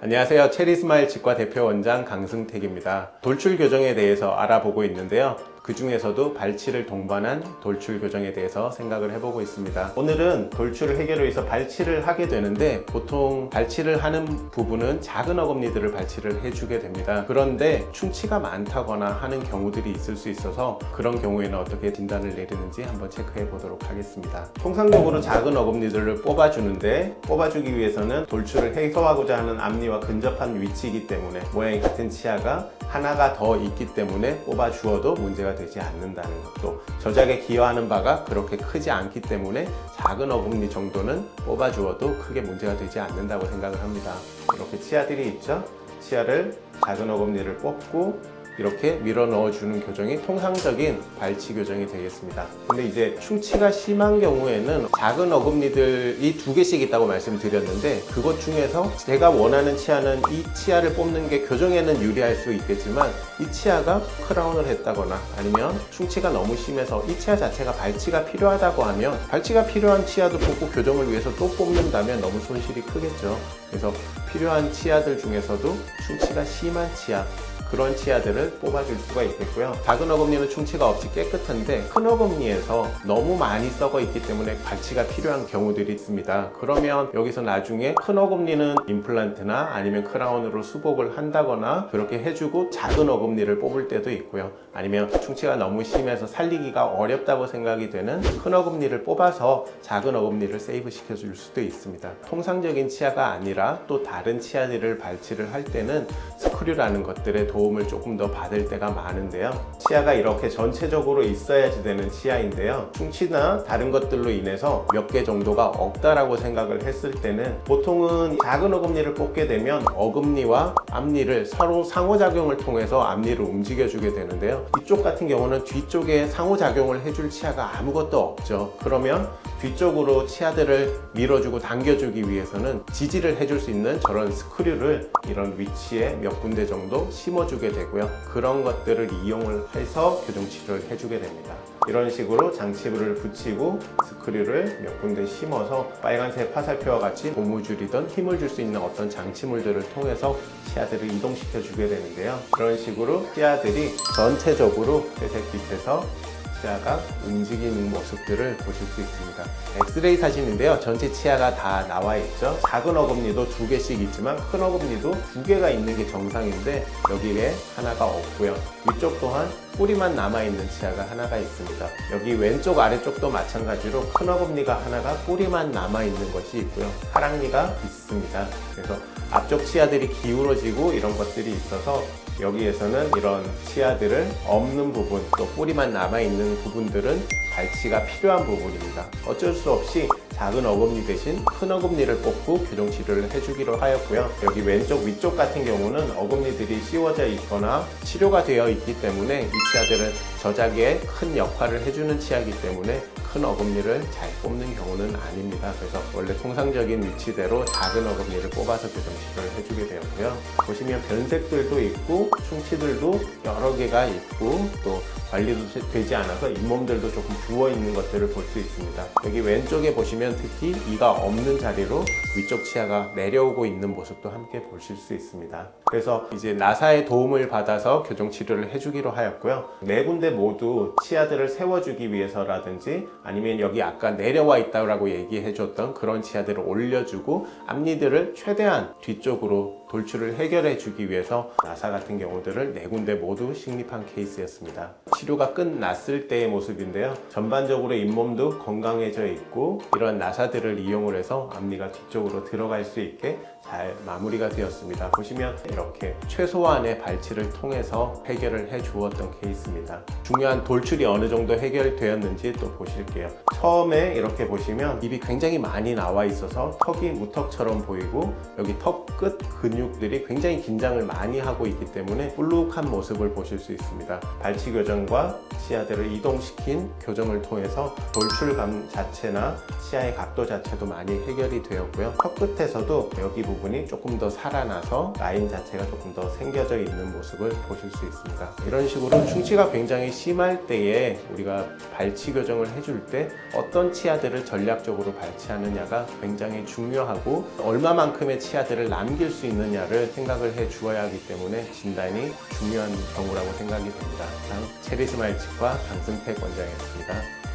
안녕하세요. 체리스마일 치과 대표 원장 강승택입니다. 돌출 교정에 대해서 알아보고 있는데요. 그 중에서도 발치를 동반한 돌출 교정에 대해서 생각을 해보고 있습니다. 오늘은 돌출을 해결을 위해서 발치를 하게 되는데 보통 발치를 하는 부분은 작은 어금니들을 발치를 해주게 됩니다. 그런데 충치가 많다거나 하는 경우들이 있을 수 있어서 그런 경우에는 어떻게 진단을 내리는지 한번 체크해 보도록 하겠습니다. 통상적으로 작은 어금니들을 뽑아주는데 뽑아주기 위해서는 돌출을 해소하고자 하는 앞니와 근접한 위치이기 때문에 모양이 같은 치아가 하나가 더 있기 때문에 뽑아주어도 문제가 되지 않는다는 것도, 저작에 기여하는 바가 그렇게 크지 않기 때문에 작은 어금니 정도는 뽑아주어도 크게 문제가 되지 않는다고 생각을 합니다. 이렇게 치아들이 있죠? 치아를 작은 어금니를 뽑고 이렇게 밀어 넣어주는 교정이 통상적인 발치 교정이 되겠습니다. 근데 이제 충치가 심한 경우에는 작은 어금니들이 2개씩 있다고 말씀드렸는데 그것 중에서 제가 원하는 치아는 이 치아를 뽑는 게 교정에는 유리할 수 있겠지만 이 치아가 크라운을 했다거나 아니면 충치가 너무 심해서 이 치아 자체가 발치가 필요하다고 하면 발치가 필요한 치아도 뽑고 교정을 위해서 또 뽑는다면 너무 손실이 크겠죠. 그래서 필요한 치아들 중에서도 충치가 심한 치아, 그런 치아들을 뽑아줄 수가 있겠고요. 작은 어금니는 충치가 없이 깨끗한데 큰 어금니에서 너무 많이 썩어 있기 때문에 발치가 필요한 경우들이 있습니다. 그러면 여기서 나중에 큰 어금니는 임플란트나 아니면 크라운으로 수복을 한다거나 그렇게 해주고 작은 어금니를 뽑을 때도 있고요. 아니면 충치가 너무 심해서 살리기가 어렵다고 생각이 되는 큰 어금니를 뽑아서 작은 어금니를 세이브 시켜줄 수도 있습니다. 통상적인 치아가 아니라 또 다른 치아들을 발치를 할 때는 스크류라는 것들의 도움을 조금 더 받을 때가 많은데요. 치아가 이렇게 전체적으로 있어야지 되는 치아인데요. 충치나 다른 것들로 인해서 몇 개 정도가 없다라고 생각을 했을 때는 보통은 작은 어금니를 뽑게 되면 어금니와 앞니를 서로 상호작용을 통해서 앞니를 움직여주게 되는데요. 이쪽 같은 경우는 뒤쪽에 상호작용을 해줄 치아가 아무것도 없죠. 그러면 뒤쪽으로 치아들을 밀어주고 당겨주기 위해서는 지지를 해줄 수 있는 저런 스크류를 이런 위치에 몇 군데 정도 심어주게 되고요. 그런 것들을 이용을 해서 교정 치료를 해주게 됩니다. 이런 식으로 장치부를 붙이고 스크류를 몇 군데 심어서 빨간색 화살표와 같이 고무줄이든 힘을 줄 수 있는 어떤 장치물들을 통해서 치아들을 이동시켜 주게 되는데요. 그런 식으로 치아들이 전체적으로 회색빛에서 치아가 움직이는 모습들을 보실 수 있습니다. 엑스레이 사진인데요. 전체 치아가 다 나와 있죠. 작은 어금니도 2개씩 있지만 큰 어금니도 2개가 있는 게 정상인데 여기에 하나가 없고요. 위쪽 또한 뿌리만 남아있는 치아가 하나가 있습니다. 여기 왼쪽 아래쪽도 마찬가지로 큰 어금니가 하나가 뿌리만 남아있는 것이 있고요. 하랑니가 있습니다. 그래서 앞쪽 치아들이 기울어지고 이런 것들이 있어서 여기에서는 이런 치아들을 없는 부분, 또 뿌리만 남아있는 부분들은 발치가 필요한 부분입니다. 어쩔 수 없이 작은 어금니 대신 큰 어금니를 뽑고 교정 치료를 해주기로 하였고요. 여기 왼쪽 위쪽 같은 경우는 어금니들이 씌워져 있거나 치료가 되어 있기 때문에 이 치아들은 저작에 큰 역할을 해주는 치아이기 때문에 큰 어금니를 잘 뽑는 경우는 아닙니다. 그래서 원래 통상적인 위치대로 작은 어금니를 뽑아서 교정 치료를 해주게 되었고요. 보시면 변색들도 있고 충치들도 여러 개가 있고 또 관리도 되지 않아서 잇몸들도 조금 부어 있는 것들을 볼 수 있습니다. 여기 왼쪽에 보시면 특히 이가 없는 자리로 위쪽 치아가 내려오고 있는 모습도 함께 보실 수 있습니다. 그래서 이제 나사의 도움을 받아서 교정 치료를 해주기로 하였고요. 4군데 모두 치아들을 세워주기 위해서라든지 아니면 여기 아까 내려와 있다고 얘기해 줬던 그런 치아들을 올려주고 앞니들을 최대한 뒤쪽으로 돌출을 해결해 주기 위해서 나사 같은 경우들을 4군데 모두 식립한 케이스였습니다. 치료가 끝났을 때의 모습인데요. 전반적으로 잇몸도 건강해져 있고 이런 나사들을 이용을 해서 앞니가 뒤쪽으로 들어갈 수 있게 잘 마무리가 되었습니다. 보시면 이렇게 최소한의 발치를 통해서 해결을 해 주었던 케이스입니다. 중요한 돌출이 어느 정도 해결되었는지 또 보실게요. 처음에 이렇게 보시면 입이 굉장히 많이 나와 있어서 턱이 무턱처럼 보이고 여기 턱 끝 근육들이 굉장히 긴장을 많이 하고 있기 때문에 볼록한 모습을 보실 수 있습니다. 발치 교정과 치아들을 이동시킨 교정을 통해서 돌출감 자체나 치아의 각도 자체도 많이 해결이 되었고요. 턱 끝에서도 여기 부분이 조금 더 살아나서 라인 자체가 조금 더 생겨져 있는 모습을 보실 수 있습니다. 이런 식으로 충치가 굉장히 심할 때에 우리가 발치 교정을 해줄 때 어떤 치아들을 전략적으로 발치하느냐가 굉장히 중요하고 얼마만큼의 치아들을 남길 수 있는 않느냐를 생각을 해 주어야 하기 때문에 진단이 중요한 경우라고 생각이 됩니다. 이상 체리스마일 치과 강승택 원장이었습니다.